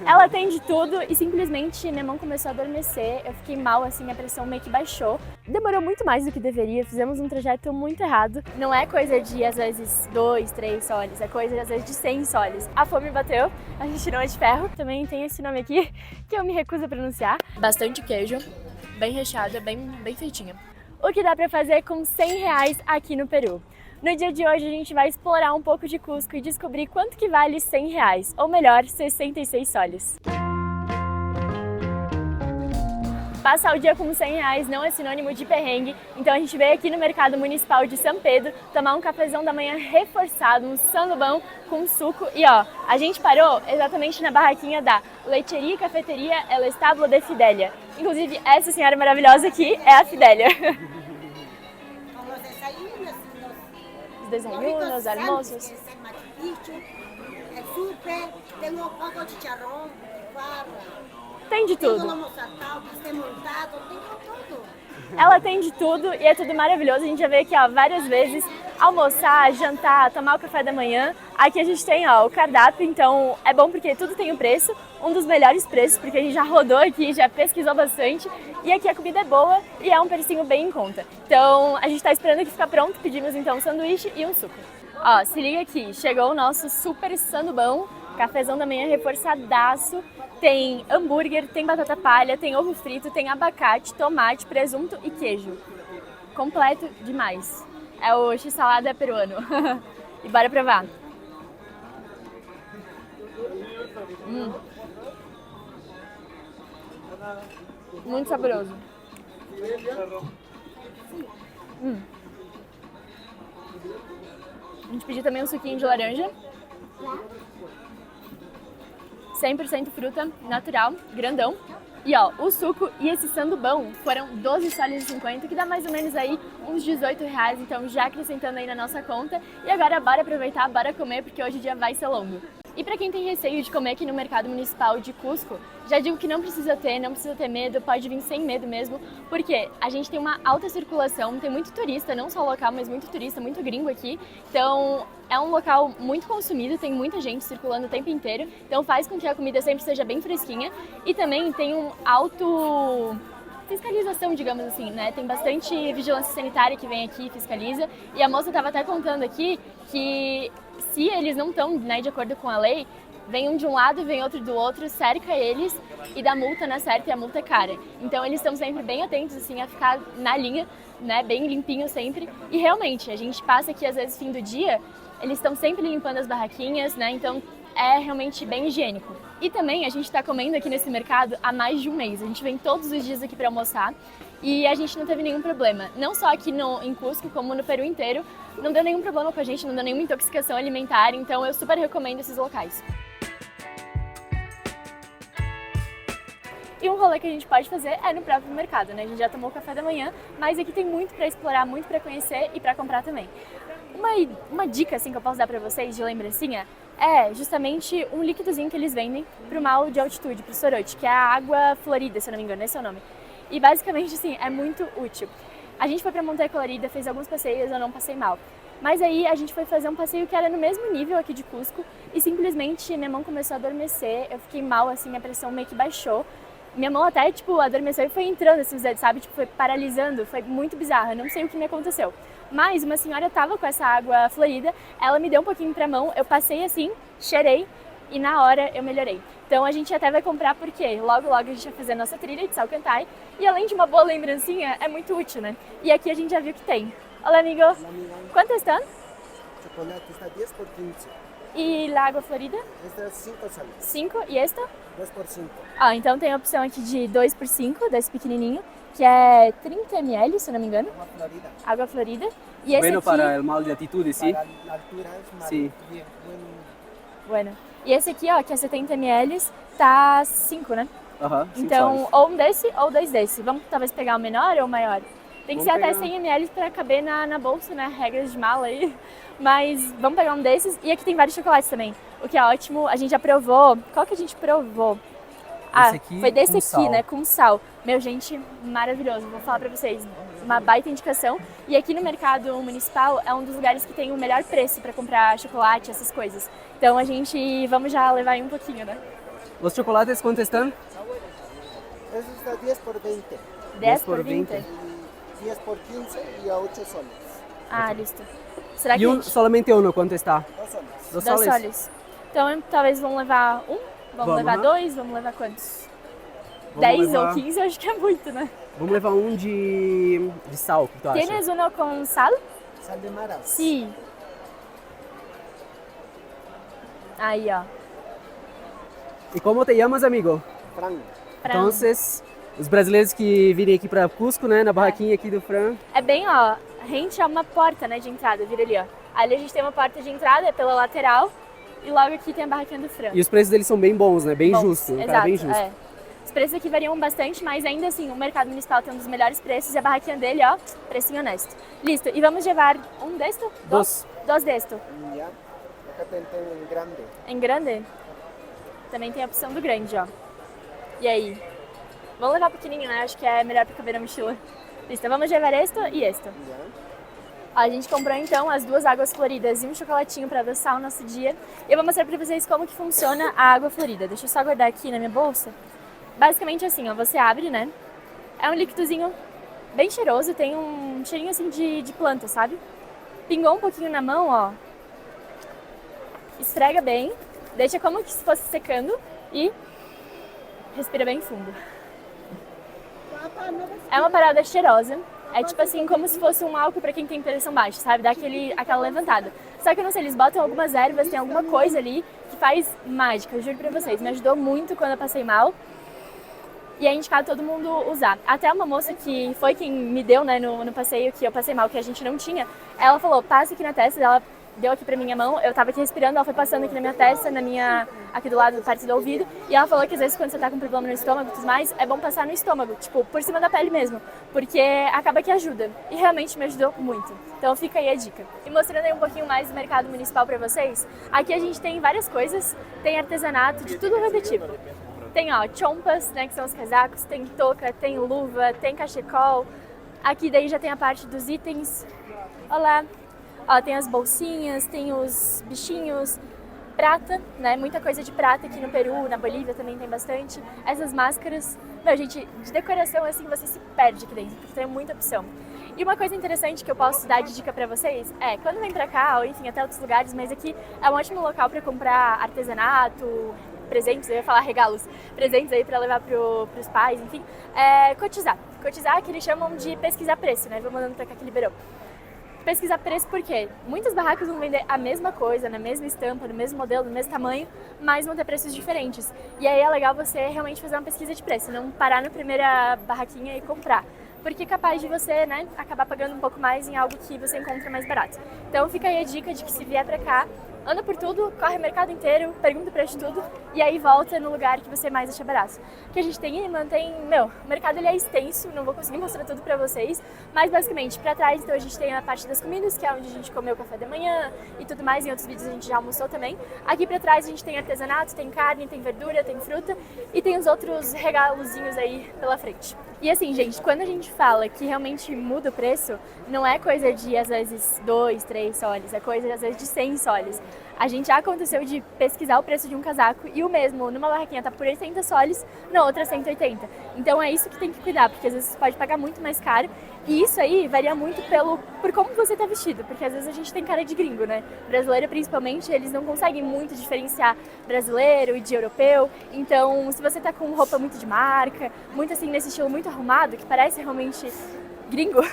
Ela tem de tudo e simplesmente minha mão começou a adormecer, eu fiquei mal, assim, a pressão meio que baixou. Demorou muito mais do que deveria, fizemos um trajeto muito errado. Não é coisa de, às vezes, 2, 3 soles, é coisa, às vezes, de 100 soles. A fome bateu, a gente não é de ferro. Também tem esse nome aqui, que eu me recuso a pronunciar. Bastante queijo, bem recheada, bem feitinha. O que dá pra fazer com R$100 aqui no Peru? No dia de hoje a gente vai explorar um pouco de Cusco e descobrir quanto que vale R$100, ou melhor, 66 soles. Passar o dia com R$100 não é sinônimo de perrengue, então a gente veio aqui no Mercado Municipal de São Pedro tomar um cafezão da manhã reforçado, um sandubão com suco e ó, a gente parou exatamente na barraquinha da Lecheria e Cafeteria El Establo de Fidelia. Inclusive, essa senhora maravilhosa aqui é a Fidelia. Os desayunos, almoços. Tem de tudo. Ela tem de tudo e é tudo maravilhoso. A gente já veio aqui ó, várias vezes almoçar, jantar, tomar o café da manhã. Aqui a gente tem ó, o cardápio, então é bom porque tudo tem o preço, um dos melhores preços, porque a gente já rodou aqui, já pesquisou bastante. E aqui a comida é boa e é um precinho bem em conta. Então a gente tá esperando aqui ficar pronto, pedimos então um sanduíche e um suco. Ó, se liga aqui, chegou o nosso super sandubão, cafezão da manhã reforçadaço. Tem hambúrguer, tem batata palha, tem ovo frito, tem abacate, tomate, presunto e queijo. Completo demais. É o x-salada peruano. E bora provar. Muito saboroso. A gente pediu também um suquinho de laranja. 100% fruta, natural, grandão. E ó, o suco e esse sandubão foram 12 soles e 50, que dá mais ou menos aí uns R$18, então já acrescentando aí na nossa conta. E agora bora aproveitar, bora comer, porque hoje o dia vai ser longo. E pra quem tem receio de comer aqui no Mercado Municipal de Cusco, já digo que não precisa ter medo, pode vir sem medo mesmo, porque a gente tem uma alta circulação, tem muito turista, não só local, mas muito turista, muito gringo aqui. Então é um local muito consumido, tem muita gente circulando o tempo inteiro, então faz com que a comida sempre seja bem fresquinha. E também tem um alto fiscalização, digamos assim, né? Tem bastante vigilância sanitária que vem aqui e fiscaliza. E a moça estava até contando aqui que se eles não estão, né, de acordo com a lei, vem um de um lado e vem outro do outro, cerca eles e dá multa na certa e a multa é cara. Então eles estão sempre bem atentos assim a ficar na linha, né, bem limpinho sempre. E realmente, a gente passa aqui às vezes fim do dia, eles estão sempre limpando as barraquinhas, né? Então é realmente bem higiênico. E também a gente está comendo aqui nesse mercado há mais de um mês. A gente vem todos os dias aqui para almoçar e a gente não teve nenhum problema. Não só aqui em Cusco, como no Peru inteiro. Não deu nenhum problema com a gente, não deu nenhuma intoxicação alimentar. Então eu super recomendo esses locais. E um rolê que a gente pode fazer é no próprio mercado, né? A gente já tomou o café da manhã, mas aqui tem muito para explorar, muito para conhecer e para comprar também. Uma dica assim que eu posso dar para vocês de lembrancinha é justamente um líquidozinho que eles vendem para o mal de altitude, para o sorote, que é a água florida, se eu não me engano, esse é o nome. E basicamente assim, é muito útil. A gente foi para Monte Colorida, fez alguns passeios, eu não passei mal. Mas aí a gente foi fazer um passeio que era no mesmo nível aqui de Cusco e simplesmente minha mão começou a adormecer, eu fiquei mal, assim, a pressão meio que baixou. Minha mão até, tipo, adormeceu e foi entrando, assim, sabe? Tipo, foi paralisando, foi muito bizarro, eu não sei o que me aconteceu. Mas uma senhora tava com essa água florida, ela me deu um pouquinho pra mão, eu passei assim, cheirei e na hora eu melhorei. Então a gente até vai comprar porque logo a gente vai fazer a nossa trilha de Salcantay e além de uma boa lembrancinha, é muito útil, né? E aqui a gente já viu que tem. Olá, amigo. Hola, amiga. Quanto estão? Chocolate está 10 por 15. E a água florida? Esta é 5 soles. 5 e esta? 2 por 5. Ah, então tem a opção aqui de 2 por 5, desse pequenininho, que é 30 ml, se não me engano. Agua florida. Água florida. E esse Bueno aqui... para el mal de altitude, ¿sí? Para la altura es más Sí. bien. Bueno. E esse aqui, ó, que é 70 ml, tá 5, né? Ajá, cinco Então, soles. ou um desse ou dois desse. Vamos talvez pegar o menor ou o maior? Tem que ser Vamos até pegar- 100 ml para caber na bolsa, né? Regras de mala aí. Mas vamos pegar um desses. E aqui tem vários chocolates também, o que é ótimo. A gente já provou. Qual que a gente provou? Ah, Esse aqui foi desse com aqui, sal. né? Com sal. Meu, gente, maravilhoso. Vou falar pra vocês. Uma baita indicação. E aqui no mercado municipal é um dos lugares que tem o melhor preço para comprar chocolate, essas coisas. Então a gente... Vamos já levar aí um pouquinho, né? Os chocolates quanto estão? Eso está 10 por 20. 10 por por 20? 20. 10 por 15 y a 8 soles. Ah, listo. Será que E a um, gente... somente um, quanto está? 2 soles. 2 2 soles? soles. Então, talvez vamos levar um? Vamos Vamos, levar né? 2? Vamos levar quantos? Vamos 10 levar- ou 15 eu acho que é muito, né? Vamos levar um de sal, o que tu acha? Tienes uno com sal? Sal de maras. Sim. Aí, ó. E como te chamas, amigo? Frango. Frango. Então, os brasileiros que virem aqui para Cusco, né, na barraquinha aqui do Fran, É bem, ó, rente a uma porta, né, de entrada, vira ali, ó. Ali a gente tem uma porta de entrada, é pela lateral, e logo aqui tem a barraquinha do Fran. e os preços deles são bem bons, né, bem Bons, justo, um exato, cara bem justo. é. Os preços aqui variam bastante, mas ainda assim, o mercado municipal tem um dos melhores preços e a barraquinha dele, ó, precinho honesto. Listo, e vamos levar um desto? Dos. Dos desto. Ya. Acá tem en grande. Em grande? Também tem a opção do grande, ó. E aí? Vamos levar pequenininho, né? Acho que é melhor pra caber na mochila. Listo, vamos levar esto e esto. Ya. A gente comprou então as 2 águas floridas e um chocolatinho para adoçar o nosso dia. E eu vou mostrar para vocês como que funciona a água florida. Deixa eu só guardar aqui na minha bolsa. Basicamente assim, ó, você abre, né? É um líquidozinho bem cheiroso, tem um cheirinho assim de planta, sabe? Pingou um pouquinho na mão, ó. Esfrega bem, deixa como se fosse secando e respira bem fundo. É uma parada cheirosa. É tipo assim, como se fosse um álcool pra quem tem pressão baixa, sabe? Dá aquela levantada. Só que eu não sei, eles botam algumas ervas, tem alguma coisa ali que faz mágica, eu juro pra vocês. Me ajudou muito quando eu passei mal. E é indicado todo mundo usar. Até uma moça que foi quem me deu, né, no passeio que eu passei mal, que a gente não tinha, ela falou, passa aqui na testa, ela deu aqui pra minha mão, eu tava aqui respirando, ela foi passando aqui na minha testa, aqui do lado, parte do ouvido, e ela falou que às vezes quando você tá com problema no estômago e tudo mais, é bom passar no estômago, tipo, por cima da pele mesmo, porque acaba que ajuda, e realmente me ajudou muito. Então fica aí a dica. E mostrando aí um pouquinho mais do mercado municipal pra vocês, aqui a gente tem várias coisas, tem artesanato de tudo repetido. Tem, ó, chompas, né, que são os casacos, tem touca, tem luva, tem cachecol, aqui daí já tem a parte dos itens, olá. Ó, tem as bolsinhas, tem os bichinhos, prata, né? Muita coisa de prata aqui no Peru, na Bolívia também tem bastante. Essas máscaras, meu, gente, de decoração assim você se perde aqui dentro, porque tem muita opção. E uma coisa interessante que eu posso dar de dica pra vocês é, quando vem pra cá, ou enfim, até outros lugares, mas aqui é um ótimo local pra comprar artesanato, presentes, eu ia falar regalos, presentes aí pra levar pros pais, enfim, cotizar. Cotizar que eles chamam de pesquisar preço, né? Vou mandando pra cá que liberou. Pesquisar preço porque muitas barracas vão vender a mesma coisa, na mesma estampa, no mesmo modelo, no mesmo tamanho, mas vão ter preços diferentes. E aí é legal você realmente fazer uma pesquisa de preço, não parar na primeira barraquinha e comprar. Porque é capaz de você, né, acabar pagando um pouco mais em algo que você encontra mais barato. Então fica aí a dica de que se vier pra cá, anda por tudo, corre o mercado inteiro, pergunta o preço de tudo e aí volta no lugar que você mais acha barato. O que a gente tem imã, o mercado ele é extenso, não vou conseguir mostrar tudo pra vocês, mas basicamente pra trás então a gente tem a parte das comidas, que é onde a gente comeu o café da manhã e tudo mais, em outros vídeos a gente já almoçou também. Aqui pra trás a gente tem artesanato, tem carne, tem verdura, tem fruta e tem os outros regalozinhos aí pela frente. E assim, gente, quando a gente fala que realmente muda o preço, não é coisa de, às vezes, 2, 3 soles, é coisa, às vezes, de 100 soles. A gente já aconteceu de pesquisar o preço de um casaco e o mesmo, numa barraquinha tá por 80 soles, na outra 180. Então é isso que tem que cuidar, porque às vezes você pode pagar muito mais caro e isso aí varia muito por como você tá vestido, porque às vezes a gente tem cara de gringo, né? Brasileiro, principalmente, eles não conseguem muito diferenciar brasileiro e de europeu. Então, se você tá com roupa muito de marca, muito assim, nesse estilo muito arrumado, que parece realmente gringo,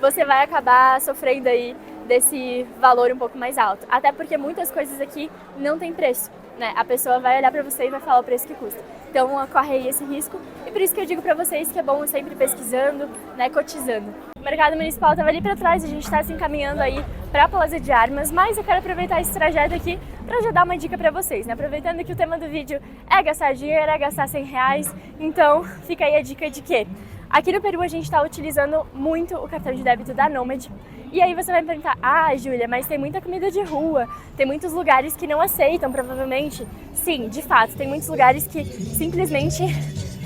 você vai acabar sofrendo aí desse valor um pouco mais alto. Até porque muitas coisas aqui não tem preço, né? A pessoa vai olhar pra você e vai falar o preço que custa. Então, corre aí esse risco. E por isso que eu digo pra vocês que é bom sempre pesquisando, né, cotizando. O mercado municipal estava ali pra trás, a gente tá se encaminhando aí pra Plaza de Armas, mas eu quero aproveitar esse trajeto aqui pra já dar uma dica pra vocês, né? Aproveitando que o tema do vídeo é gastar dinheiro, é gastar R$100, então fica aí a dica de que aqui no Peru a gente está utilizando muito o cartão de débito da Nomad. E aí você vai me perguntar, Júlia, mas tem muita comida de rua, tem muitos lugares que não aceitam, provavelmente. Sim, de fato, tem muitos lugares que simplesmente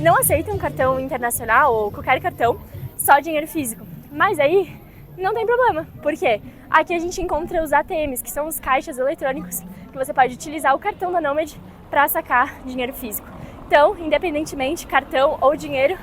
não aceitam cartão internacional ou qualquer cartão, só dinheiro físico. Mas aí não tem problema, por quê? Aqui a gente encontra os ATMs, que são os caixas eletrônicos, que você pode utilizar o cartão da Nomad para sacar dinheiro físico. Então, independentemente, cartão ou dinheiro,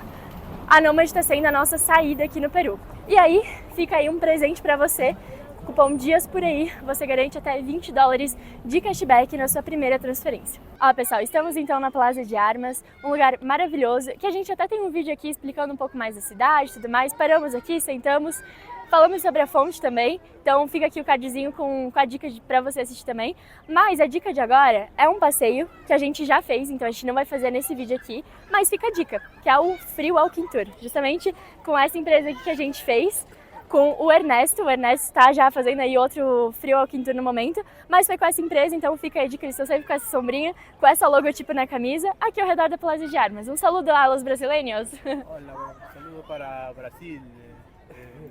a Nomad está sendo a nossa saída aqui no Peru. E aí, fica aí um presente para você. Cupom Dias Por Aí, você garante até $20 de cashback na sua primeira transferência. Ó, pessoal, estamos então na Plaza de Armas, um lugar maravilhoso, que a gente até tem um vídeo aqui explicando um pouco mais da cidade e tudo mais. Paramos aqui, sentamos, falamos sobre a fonte também, então fica aqui o cardzinho com a dica para você assistir também. Mas a dica de agora é um passeio que a gente já fez, então a gente não vai fazer nesse vídeo aqui, mas fica a dica, que é o Free Walking Tour, justamente com essa empresa aqui que a gente fez, com o Ernesto está já fazendo aí outro Free Walking Tour no momento, mas foi com essa empresa, então fica aí de que eles estão sempre com essa sombrinha, com essa logotipo na camisa, aqui ao redor da Plaza de Armas. Um saludo a los brasileiros. Olá, um saludo para Brasil,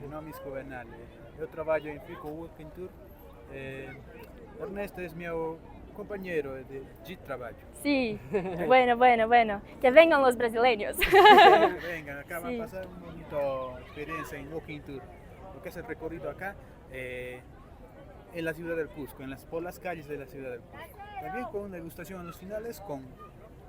meu nome é Escovenal, eu trabalho em Free Walking Tour, Ernesto é meu companheiro de trabalho. Sí, bueno, que vengan los brasileiros. Vengan, acá va a pasar una bonita experiencia en Walking Tour. Lo que es el recorrido acá en la ciudad del Cusco, por las calles de la ciudad del Cusco. También con degustación en los finales, con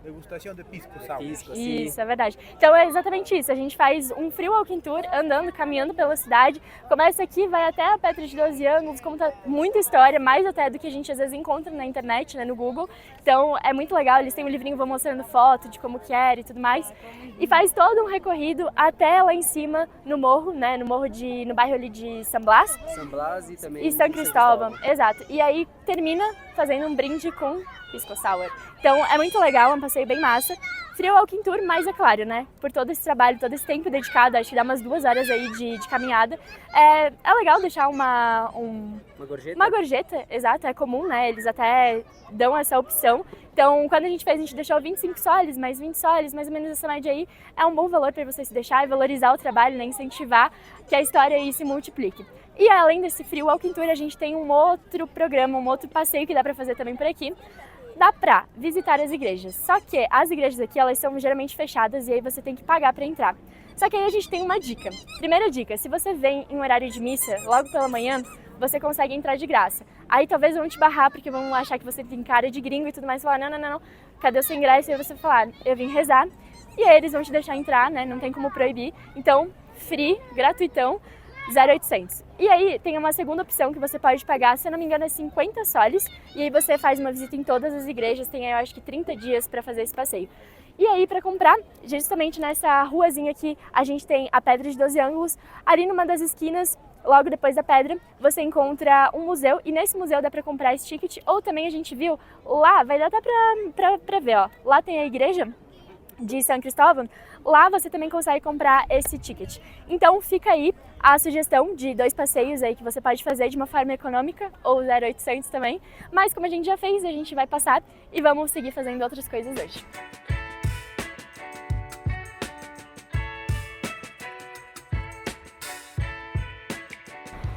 degustação de pisco sour. Isso, é verdade. Então é exatamente isso, a gente faz um Free Walking Tour andando, caminhando pela cidade, começa aqui, vai até a Pedra de 12 ângulos, conta muita história, mais até do que a gente às vezes encontra na internet, né, no Google. Então é muito legal, eles têm um livrinho, vão mostrando foto de como que era e tudo mais. E faz todo um recorrido até lá em cima, no morro, né, no bairro ali de San Blas. San Blas e também E São Cristóvão, exato. E aí termina fazendo um brinde com pisco sour. Então é muito legal, é um passeio bem massa. Free Walking Tour, mas é claro, né? Por todo esse trabalho, todo esse tempo dedicado, acho que dá umas 2 horas aí de caminhada. É legal deixar uma gorjeta? Uma gorjeta, exato, é comum, né? Eles até dão essa opção. Então, quando a gente fez, a gente deixou 25 soles, mais 20 soles, mais ou menos essa média aí. É um bom valor para você se deixar e valorizar o trabalho, né? Incentivar que a história aí se multiplique. E além desse Free Walking Tour, a gente tem um outro programa, um outro passeio que dá para fazer também por aqui. Dá pra visitar as igrejas, só que as igrejas aqui, elas são geralmente fechadas e aí você tem que pagar para entrar. Só que aí a gente tem uma dica. Primeira dica, se você vem em um horário de missa, logo pela manhã, você consegue entrar de graça. Aí talvez vão te barrar porque vão achar que você tem cara de gringo e tudo mais, falar não, cadê o seu ingresso? E aí você falar, eu vim rezar, e aí eles vão te deixar entrar, né, não tem como proibir. Então, free, gratuitão, 0,800. E aí tem uma segunda opção que você pode pagar, se eu não me engano é 50 soles, e aí você faz uma visita em todas as igrejas, tem aí, eu acho que 30 dias para fazer esse passeio. E aí para comprar, justamente nessa ruazinha aqui, a gente tem a Pedra de 12 ângulos, ali numa das esquinas, logo depois da pedra, você encontra um museu, e nesse museu dá para comprar esse ticket, ou também a gente viu, lá, vai dar até pra ver, ó, lá tem a igreja de São Cristóvão, lá você também consegue comprar esse ticket. Então fica aí a sugestão de 2 passeios aí que você pode fazer de uma forma econômica ou 0,800 também, mas como a gente já fez, a gente vai passar e vamos seguir fazendo outras coisas hoje.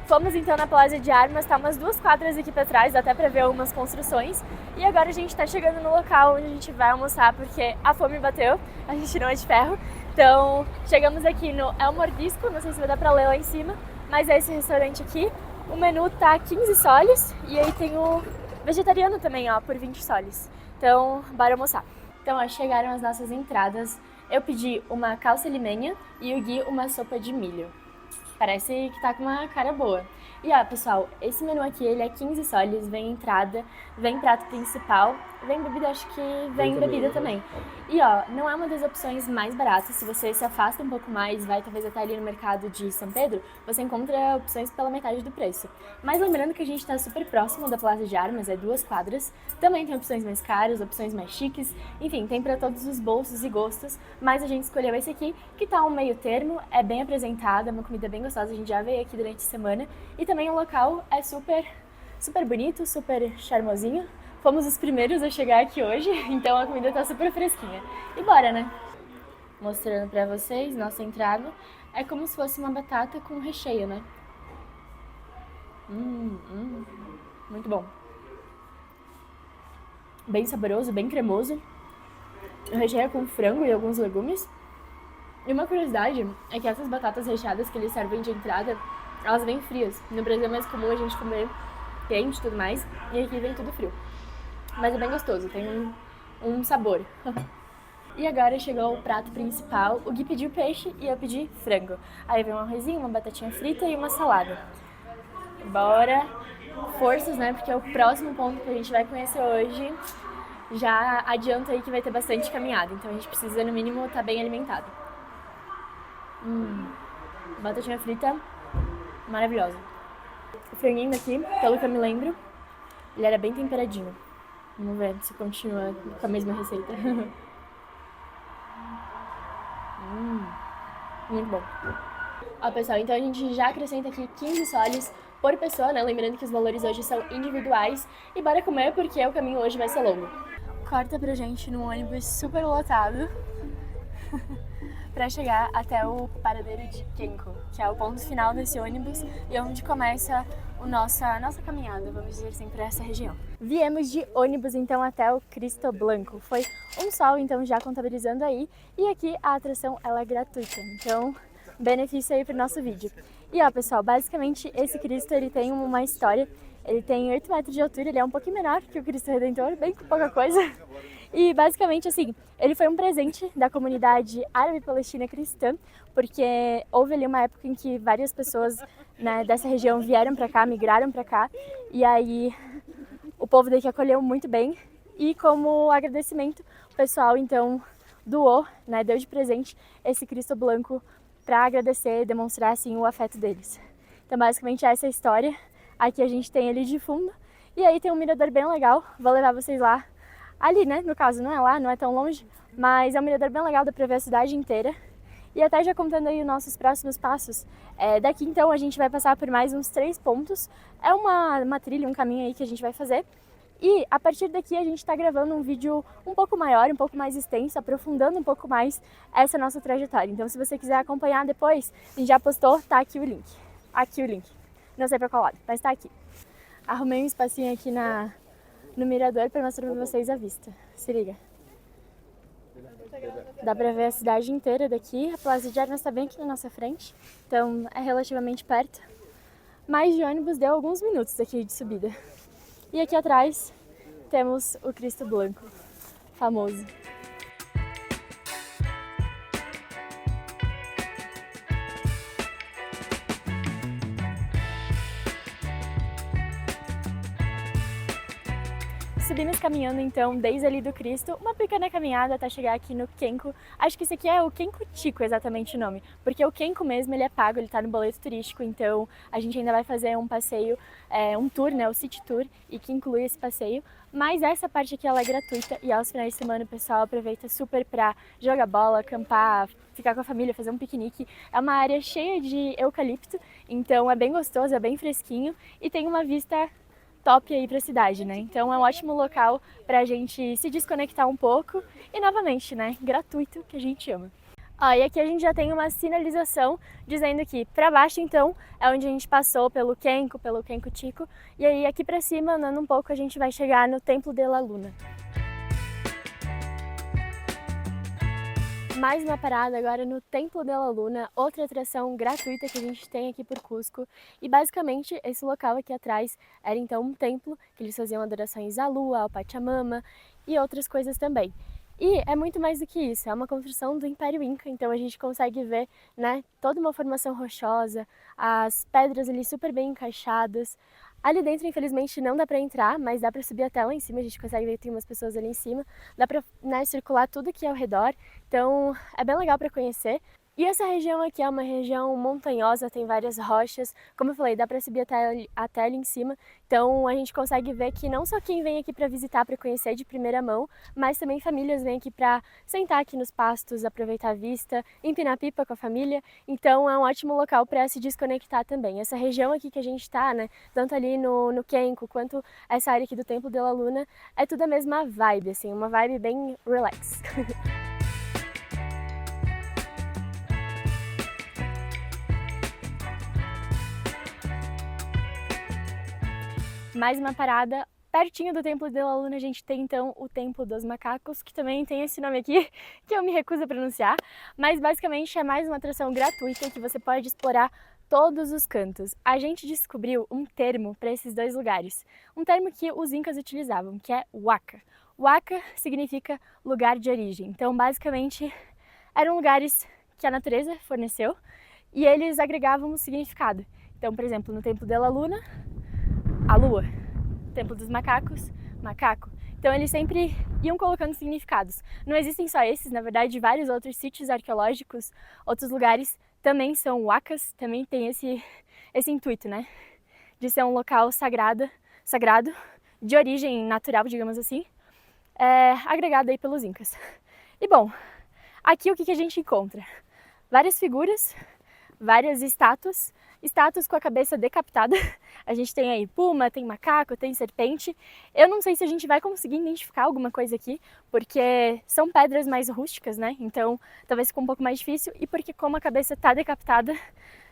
Fomos então na Plaza de Armas, tá umas 2 quadras aqui para trás, dá até para ver algumas construções. E agora a gente tá chegando no local onde a gente vai almoçar, porque a fome bateu, a gente não é de ferro. Então, chegamos aqui no El Mordisco, não sei se vai dar para ler lá em cima, mas é esse restaurante aqui. O menu tá 15 soles e aí tem o vegetariano também, ó, por 20 soles. Então, bora almoçar. Então, ó, chegaram as nossas entradas. Eu pedi uma calça limenha e o Gui uma sopa de milho. Parece que tá com uma cara boa. E ó, pessoal, esse menu aqui, ele é 15 soles, vem entrada, vem prato principal, vem bebida, acho que vem bebida também. E ó, não é uma das opções mais baratas, se você se afasta um pouco mais, vai talvez até ali no mercado de São Pedro, você encontra opções pela metade do preço. Mas lembrando que a gente tá super próximo da Plaza de Armas, é 2 quadras, também tem opções mais caras, opções mais chiques, enfim, tem pra todos os bolsos e gostos, mas a gente escolheu esse aqui, que tá um meio termo, é bem apresentado, é uma comida bem gostosa, a gente já veio aqui durante a semana, e também o local é super bonito, super charmosinho. Fomos os primeiros a chegar aqui hoje, então a comida tá super fresquinha. E bora, né? Mostrando pra vocês, nossa entrada é como se fosse uma batata com recheio, né? Muito bom. Bem saboroso, bem cremoso. O recheio é com frango e alguns legumes. E uma curiosidade é que essas batatas recheadas que eles servem de entrada, elas vêm frias. No Brasil é mais comum a gente comer quente e tudo mais, e aqui vem tudo frio. Mas é bem gostoso, tem um sabor. E agora chegou o prato principal. O Gui pediu peixe e eu pedi frango. Aí veio um arrozinho, uma batatinha frita e uma salada. Bora! Forças, né? Porque é o próximo ponto que a gente vai conhecer hoje. Já adianta aí que vai ter bastante caminhada, então a gente precisa, no mínimo, estar bem alimentado. Batatinha frita, maravilhosa. O franguinho daqui, pelo que eu me lembro, ele era bem temperadinho. Vamos ver se continua com a mesma receita. Muito bom. Ó, pessoal, então a gente já acrescenta aqui 15 soles por pessoa, né? Lembrando que os valores hoje são individuais. E bora comer porque o caminho hoje vai ser longo. Corta pra gente num ônibus super lotado pra chegar até o paradeiro de Kenko, que é o ponto final desse ônibus e onde começa a nossa caminhada, vamos dizer assim, para essa região. Viemos de ônibus então até o Cristo Blanco. Foi um sol, então já contabilizando aí. E aqui a atração ela é gratuita, então benefício aí pro nosso vídeo. E ó, pessoal, basicamente esse Cristo ele tem uma história. Ele tem 8 metros de altura, ele é um pouquinho menor que o Cristo Redentor, bem pouca coisa. E basicamente assim, ele foi um presente da comunidade árabe-palestina cristã, porque houve ali uma época em que várias pessoas, né, dessa região vieram para cá, migraram para cá, e aí o povo daqui acolheu muito bem. E como agradecimento, o pessoal então doou, né, deu de presente esse Cristo Blanco para agradecer, demonstrar assim o afeto deles. Então basicamente essa é a história. Aqui a gente tem ele de fundo, e aí tem um mirador bem legal, vou levar vocês lá, ali, né, no caso, não é lá, não é tão longe, mas é um mirador bem legal, dá pra ver a cidade inteira. E até já contando aí os nossos próximos passos, daqui então a gente vai passar por mais uns 3 pontos, é uma trilha, um caminho aí que a gente vai fazer, e a partir daqui a gente tá gravando um vídeo um pouco maior, um pouco mais extenso, aprofundando um pouco mais essa nossa trajetória. Então se você quiser acompanhar depois, a gente já postou, tá aqui o link, não sei pra qual lado, mas tá aqui. Arrumei um espacinho aqui no mirador pra mostrar pra vocês a vista. Se liga. Dá pra ver a cidade inteira daqui. A Plaza de Armas tá bem aqui na nossa frente, então é relativamente perto. Mas de ônibus deu alguns minutos aqui de subida. E aqui atrás temos o Cristo Blanco, famoso. Subimos caminhando então desde ali do Cristo, uma pequena caminhada até chegar aqui no Kenko. Acho que esse aqui é o Kenko Chico, exatamente o nome, porque o Kenko mesmo ele é pago, ele tá no boleto turístico, então a gente ainda vai fazer um passeio, um tour, né, o City Tour, e que inclui esse passeio. Mas essa parte aqui ela é gratuita e aos finais de semana o pessoal aproveita super pra jogar bola, acampar, ficar com a família, fazer um piquenique. É uma área cheia de eucalipto, então é bem gostoso, é bem fresquinho e tem uma vista top aí pra cidade, né? Então é um ótimo local pra gente se desconectar um pouco e novamente, né, gratuito, que a gente ama. Ó, e aqui a gente já tem uma sinalização dizendo que pra baixo então é onde a gente passou pelo Kenko Chico, e aí aqui pra cima, andando um pouco, a gente vai chegar no Templo de la Luna. Mais uma parada agora no Templo de la Luna, outra atração gratuita que a gente tem aqui por Cusco. E basicamente esse local aqui atrás era então um templo que eles faziam adorações à lua, ao Pachamama e outras coisas também. E é muito mais do que isso, é uma construção do Império Inca, então a gente consegue ver, né, toda uma formação rochosa, as pedras ali super bem encaixadas. Ali dentro, infelizmente, não dá pra entrar, mas dá pra subir até lá em cima, a gente consegue ver que tem umas pessoas ali em cima. Dá pra, né, circular tudo aqui ao redor, então é bem legal pra conhecer. E essa região aqui é uma região montanhosa, tem várias rochas, como eu falei, dá pra subir até ali em cima. Então a gente consegue ver que não só quem vem aqui pra visitar, pra conhecer de primeira mão, mas também famílias vêm aqui pra sentar aqui nos pastos, aproveitar a vista, empinar pipa com a família. Então é um ótimo local pra se desconectar também. Essa região aqui que a gente tá, né, tanto ali no Kenko quanto essa área aqui do Templo de la Luna, é tudo a mesma vibe, assim, uma vibe bem relax. Mais uma parada, pertinho do Templo de la Luna a gente tem então o Templo dos Macacos, que também tem esse nome aqui, que eu me recuso a pronunciar, mas basicamente é mais uma atração gratuita que você pode explorar todos os cantos. A gente descobriu um termo para esses dois lugares, um termo que os incas utilizavam, que é Huaca. Waka significa lugar de origem, então basicamente eram lugares que a natureza forneceu e eles agregavam um significado. Então, por exemplo, no Templo de la Luna, a lua. Templo dos Macacos, macaco. Então eles sempre iam colocando significados. Não existem só esses, na verdade vários outros sítios arqueológicos, outros lugares também são wakas, também tem esse intuito, né? De ser um local sagrado, de origem natural, digamos assim, agregado aí pelos incas. E bom, aqui o que a gente encontra? Várias figuras, várias estátuas com a cabeça decapitada. A gente tem aí puma, tem macaco, tem serpente. Eu não sei se a gente vai conseguir identificar alguma coisa aqui, porque são pedras mais rústicas, né? Então talvez fique um pouco mais difícil e porque como a cabeça tá decapitada,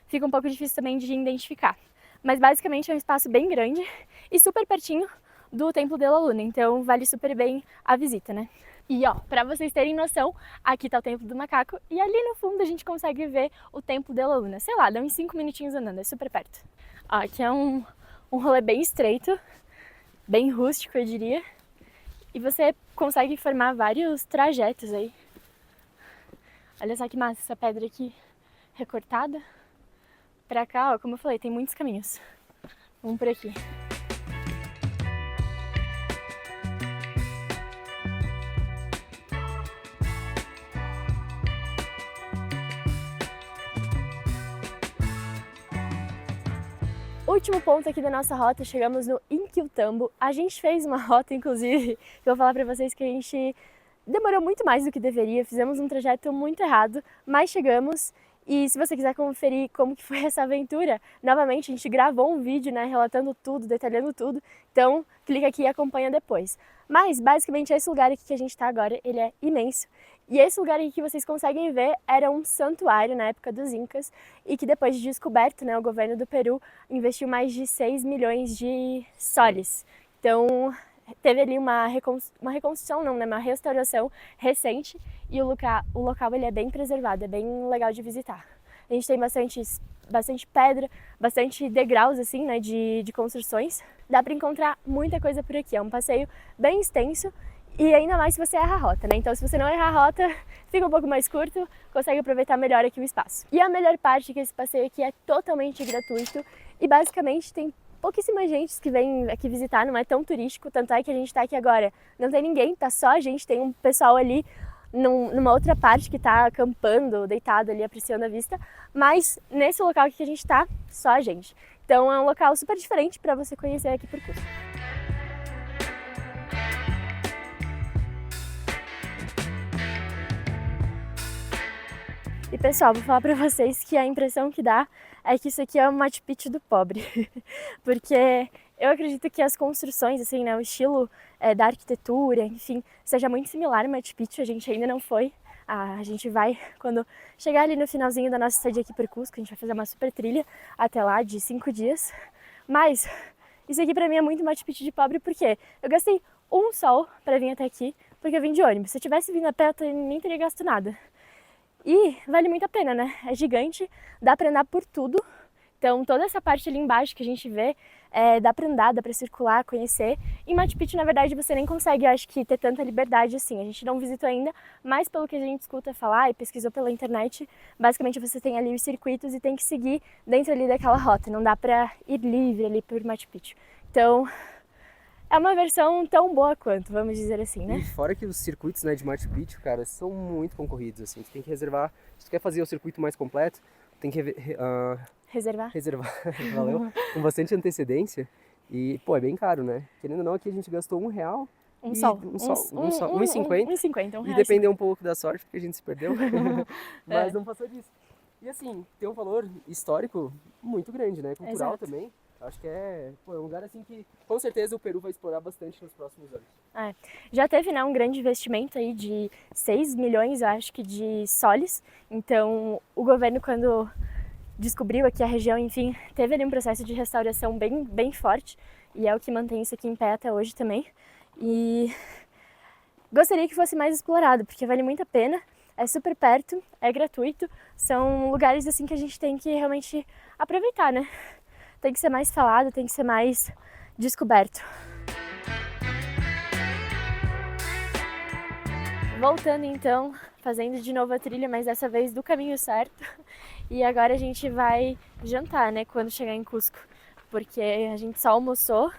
fica um pouco difícil também de identificar. Mas basicamente é um espaço bem grande e super pertinho do Templo de la Luna, então vale super bem a visita, né? E ó, pra vocês terem noção, aqui tá o Templo do Macaco e ali no fundo a gente consegue ver o Templo de la Luna. Sei lá, dá uns 5 minutinhos andando, é super perto. Ó, aqui é um rolê bem estreito, bem rústico eu diria, e você consegue formar vários trajetos aí. Olha só que massa essa pedra aqui recortada. Pra cá, ó, como eu falei, tem muitos caminhos. Vamos por aqui. Último ponto aqui da nossa rota, chegamos no Inquiltambo. A gente fez uma rota, inclusive, que eu vou falar pra vocês que a gente demorou muito mais do que deveria, fizemos um trajeto muito errado, mas chegamos. E se você quiser conferir como que foi essa aventura, novamente a gente gravou um vídeo, né, relatando tudo, detalhando tudo, então clica aqui e acompanha depois. Mas basicamente esse lugar aqui que a gente está agora, ele é imenso. E esse lugar aqui que vocês conseguem ver era um santuário na época dos Incas e que depois de descoberto, né, o governo do Peru investiu mais de 6 milhões de soles. Então teve ali uma reconstrução, não, né, uma restauração recente e o local ele é bem preservado, é bem legal de visitar. A gente tem bastante pedra, bastante degraus assim, né, de construções. Dá para encontrar muita coisa por aqui, é um passeio bem extenso. E ainda mais se você erra a rota, né? Então se você não errar a rota, fica um pouco mais curto, consegue aproveitar melhor aqui o espaço. E a melhor parte é que esse passeio aqui é totalmente gratuito e basicamente tem pouquíssima gente que vem aqui visitar, não é tão turístico, tanto é que a gente tá aqui agora, não tem ninguém, tá só a gente, tem um pessoal ali numa outra parte que tá acampando, deitado ali, apreciando a vista, mas nesse local aqui que a gente tá, só a gente. Então é um local super diferente para você conhecer aqui por Cusco. E pessoal, vou falar pra vocês que a impressão que dá é que isso aqui é um Machu Picchu do pobre, porque eu acredito que as construções, assim, né, o estilo da arquitetura, enfim, seja muito similar ao Machu Picchu, a gente ainda não foi, a gente vai, quando chegar ali no finalzinho da nossa estadia aqui por Cusco, a gente vai fazer uma super trilha até lá de 5 dias, mas isso aqui pra mim é muito Machu Picchu de pobre, porque eu gastei um sol pra vir até aqui, porque eu vim de ônibus, se eu tivesse vindo a pé eu nem teria gasto nada. E vale muito a pena, né? É gigante, dá pra andar por tudo. Então toda essa parte ali embaixo que a gente vê, dá pra andar, dá pra circular, conhecer. Em Machu Picchu, na verdade, você nem consegue, eu acho que, ter tanta liberdade assim. A gente não visitou ainda, mas pelo que a gente escuta falar e pesquisou pela internet, basicamente você tem ali os circuitos e tem que seguir dentro ali daquela rota. Não dá pra ir livre ali por Machu Picchu. Então é uma versão tão boa quanto, vamos dizer assim, né? E fora que os circuitos, né, de Machu Picchu, cara, são muito concorridos, assim. Tu tem que reservar, se tu quer fazer o circuito mais completo, tem que Reservar, valeu, com bastante antecedência. E, pô, é bem caro, né? Querendo ou não, aqui a gente gastou R$1. um sol, R$1,50. R$1,50. E dependeu um pouco da sorte, porque a gente se perdeu. Mas não passou disso. E assim, tem um valor histórico muito grande, né? Cultural. Exato. Também. Acho que é um lugar assim que com certeza o Peru vai explorar bastante nos próximos anos. Já teve, né, um grande investimento aí de 6 milhões, acho que, de soles. Então o governo, quando descobriu aqui a região, enfim, teve ali um processo de restauração bem forte. E é o que mantém isso aqui em pé até hoje também. E gostaria que fosse mais explorado, porque vale muito a pena. É super perto, é gratuito. São lugares assim que a gente tem que realmente aproveitar, né? Tem que ser mais falado, tem que ser mais descoberto. Voltando então, fazendo de novo a trilha, mas dessa vez do caminho certo. E agora a gente vai jantar, né, quando chegar em Cusco. Porque a gente só almoçou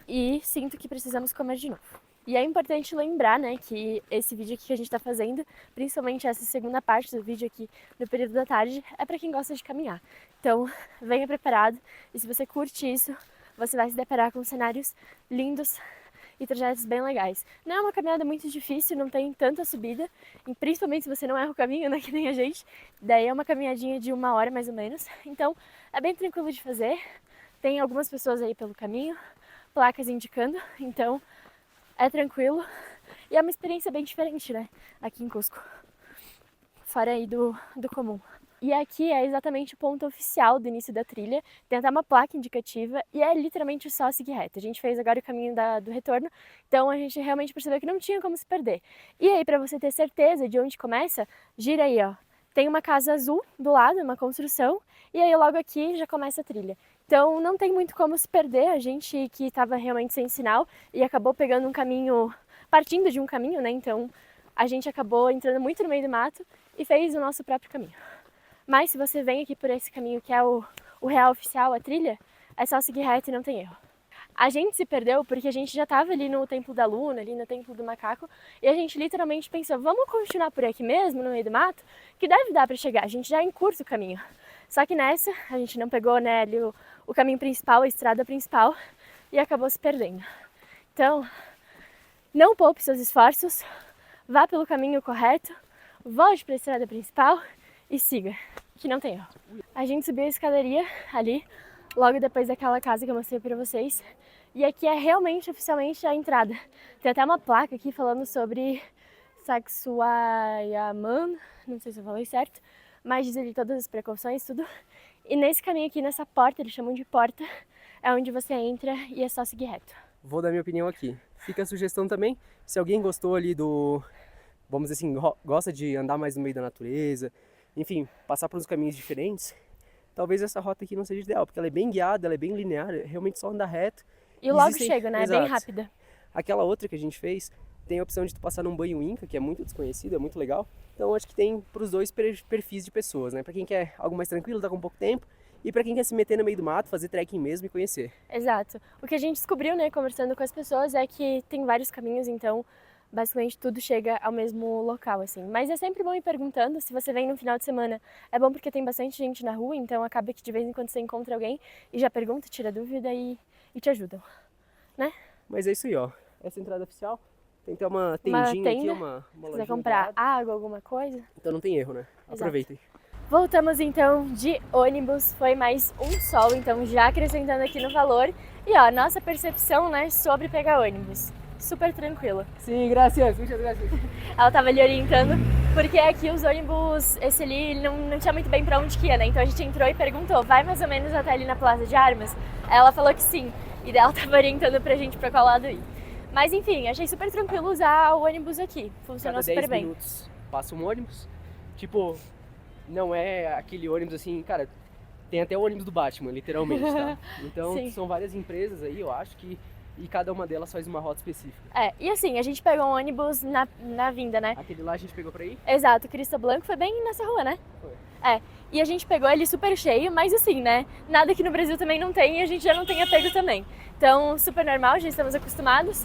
e sinto que precisamos comer de novo. E é importante lembrar, né, que esse vídeo aqui que a gente tá fazendo, principalmente essa segunda parte do vídeo aqui no período da tarde, é para quem gosta de caminhar. Então, venha preparado e se você curte isso, você vai se deparar com cenários lindos e trajetos bem legais. Não é uma caminhada muito difícil, não tem tanta subida, e principalmente se você não erra o caminho, né, que nem a gente. Daí é uma caminhadinha de 1 hora mais ou menos. Então, é bem tranquilo de fazer. Tem algumas pessoas aí pelo caminho, placas indicando, então é tranquilo. E é uma experiência bem diferente, né, aqui em Cusco, fora aí do comum. E aqui é exatamente o ponto oficial do início da trilha, tem até uma placa indicativa e é literalmente só seguir reto. A gente fez agora o caminho do retorno, então a gente realmente percebeu que não tinha como se perder. E aí, para você ter certeza de onde começa, gira aí, ó. Tem uma casa azul do lado, uma construção, e aí logo aqui já começa a trilha. Então não tem muito como se perder, a gente que estava realmente sem sinal e acabou pegando um caminho, partindo de um caminho, né? Então a gente acabou entrando muito no meio do mato e fez o nosso próprio caminho. Mas se você vem aqui por esse caminho que é o real oficial, a trilha, é só seguir reto e não tem erro. A gente se perdeu porque a gente já estava ali no Templo da Luna, ali no Templo do Macaco, e a gente literalmente pensou, vamos continuar por aqui mesmo, no meio do mato, que deve dar para chegar, a gente já encurta o caminho. Só que nessa, a gente não pegou, né, ali o caminho principal, a estrada principal, e acabou se perdendo. Então, não poupe seus esforços, vá pelo caminho correto, volte para a estrada principal e siga, que não tem erro. A gente subiu a escadaria ali, logo depois daquela casa que eu mostrei pra vocês. E aqui é realmente, oficialmente, a entrada. Tem até uma placa aqui falando sobre Sacsayhuaman, não sei se eu falei certo, mas diz ali todas as precauções, tudo. E nesse caminho aqui, nessa porta, eles chamam de porta, é onde você entra e é só seguir reto. Vou dar minha opinião aqui. Fica a sugestão também, se alguém gostou ali vamos dizer assim, gosta de andar mais no meio da natureza, enfim, passar por uns caminhos diferentes, talvez essa rota aqui não seja ideal, porque ela é bem guiada, ela é bem linear, é realmente só andar reto. E logo chega, né? Exato. É bem rápida. Aquela outra que a gente fez, tem a opção de tu passar num banho Inca, que é muito desconhecido, é muito legal. Então acho que tem para os dois perfis de pessoas, né? Para quem quer algo mais tranquilo, tá com pouco tempo, e para quem quer se meter no meio do mato, fazer trekking mesmo e conhecer. Exato. O que a gente descobriu, né, conversando com as pessoas, é que tem vários caminhos, então basicamente tudo chega ao mesmo local, assim. Mas é sempre bom ir perguntando, se você vem no final de semana, é bom porque tem bastante gente na rua, então acaba que de vez em quando você encontra alguém e já pergunta, tira dúvida e te ajudam, né? Mas é isso aí, ó. Essa entrada oficial, tem que ter uma tendinha aqui, uma se quiser comprar água, alguma coisa. Então não tem erro, né? Exato. Aproveitem. Voltamos então de ônibus, foi mais um sol, então já acrescentando aqui no valor. E ó, nossa percepção, né, sobre pegar ônibus. Super tranquila. Sim, graças, muitas graças. Ela tava ali orientando, porque aqui os ônibus, esse ali, não tinha muito bem pra onde que ia, né? Então a gente entrou e perguntou, vai mais ou menos até ali na Plaza de Armas? Ela falou que sim, e daí ela tava orientando pra gente pra qual lado ir. Mas enfim, achei super tranquilo usar o ônibus aqui, funcionou super bem. 10 minutos passa um ônibus, tipo, não é aquele ônibus assim, cara, tem até o ônibus do Batman, literalmente, tá? Então são várias empresas aí, eu acho que e cada uma delas faz uma rota específica. É, e assim, a gente pegou um ônibus na vinda, né? Aquele lá a gente pegou pra ir? Exato, Cristo Blanco foi bem nessa rua, né? Foi. É, e a gente pegou ele super cheio, mas assim, né? Nada que no Brasil também não tem e a gente já não tem apego também. Então, super normal, já estamos acostumados.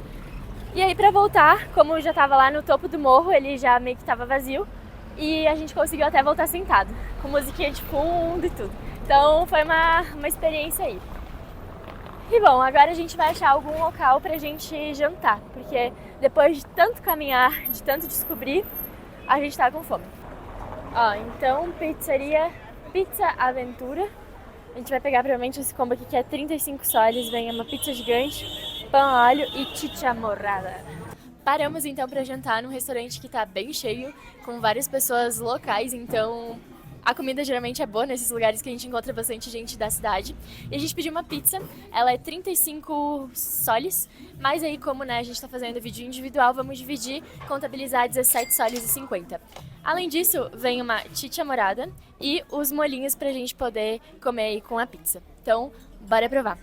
E aí pra voltar, como já tava lá no topo do morro, ele já meio que tava vazio. E a gente conseguiu até voltar sentado, com musiquinha de fundo e tudo. Então foi uma experiência aí. E bom, agora a gente vai achar algum local pra gente jantar, porque depois de tanto caminhar, de tanto descobrir, a gente tá com fome. Ó, então pizzaria Pizza Aventura. A gente vai pegar provavelmente esse combo aqui que é 35 soles, vem uma pizza gigante, pão a alho e chicha morrada. Paramos então pra jantar num restaurante que tá bem cheio, com várias pessoas locais, então a comida geralmente é boa nesses lugares que a gente encontra bastante gente da cidade. E a gente pediu uma pizza, ela é 35 soles, mas aí como, né, a gente tá fazendo vídeo individual, vamos dividir, contabilizar 17 soles e 50. Além disso, vem uma chicha morada e os molhinhos pra gente poder comer aí com a pizza. Então, bora provar.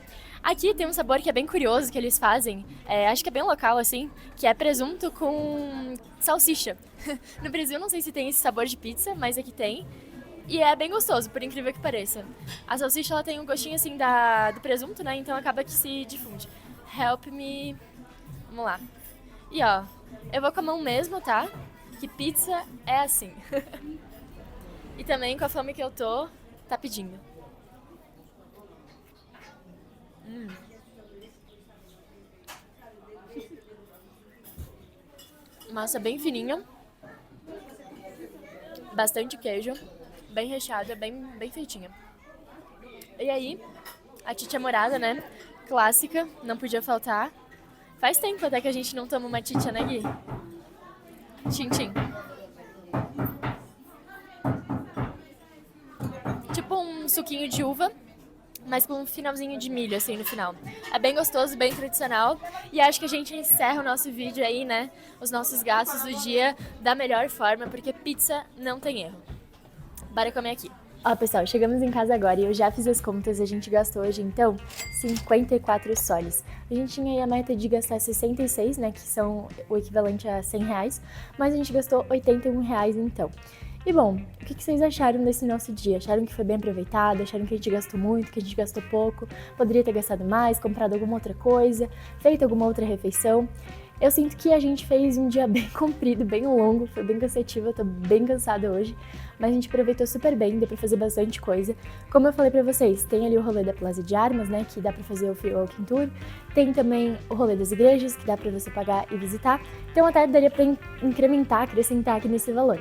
Aqui tem um sabor que é bem curioso que eles fazem, acho que é bem local assim, que é presunto com salsicha. No Brasil não sei se tem esse sabor de pizza, mas aqui tem. E é bem gostoso, por incrível que pareça. A salsicha ela tem um gostinho assim do presunto, né? Então acaba que se difunde. Help me. Vamos lá. E ó, eu vou com a mão mesmo, tá? Que pizza é assim. E também com a fome que eu tô, tá pedindo. Massa bem fininha. Bastante queijo. Bem recheada, bem feitinha. E aí, a chicha morada, né? Clássica, não podia faltar. Faz tempo até que a gente não toma uma chicha, né, Gui? Tchim, tchim. Tipo um suquinho de uva, mas com um finalzinho de milho, assim, no final. É bem gostoso, bem tradicional. E acho que a gente encerra o nosso vídeo aí, né? Os nossos gastos do dia da melhor forma, porque pizza não tem erro. Bora comer aqui. Ó, pessoal, chegamos em casa agora e eu já fiz as contas. A gente gastou hoje, então, 54 soles. A gente tinha aí a meta de gastar 66, né, que são o equivalente a 100 reais, mas a gente gastou 81 reais, então. E bom, o que vocês acharam desse nosso dia? Acharam que foi bem aproveitado? Acharam que a gente gastou muito, que a gente gastou pouco? Poderia ter gastado mais, comprado alguma outra coisa, feito alguma outra refeição? Eu sinto que a gente fez um dia bem comprido, bem longo, foi bem cansativo, eu tô bem cansada hoje, mas a gente aproveitou super bem, deu pra fazer bastante coisa. Como eu falei pra vocês, tem ali o rolê da Plaza de Armas, né, que dá pra fazer o Free Walking Tour, tem também o rolê das igrejas, que dá pra você pagar e visitar, então até daria pra incrementar, acrescentar aqui nesse valor.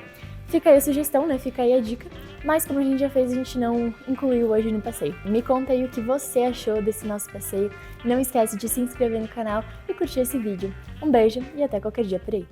Fica aí a sugestão, né? Fica aí a dica. Mas como a gente já fez, a gente não incluiu hoje no passeio. Me conta aí o que você achou desse nosso passeio. Não esquece de se inscrever no canal e curtir esse vídeo. Um beijo e até qualquer dia por aí.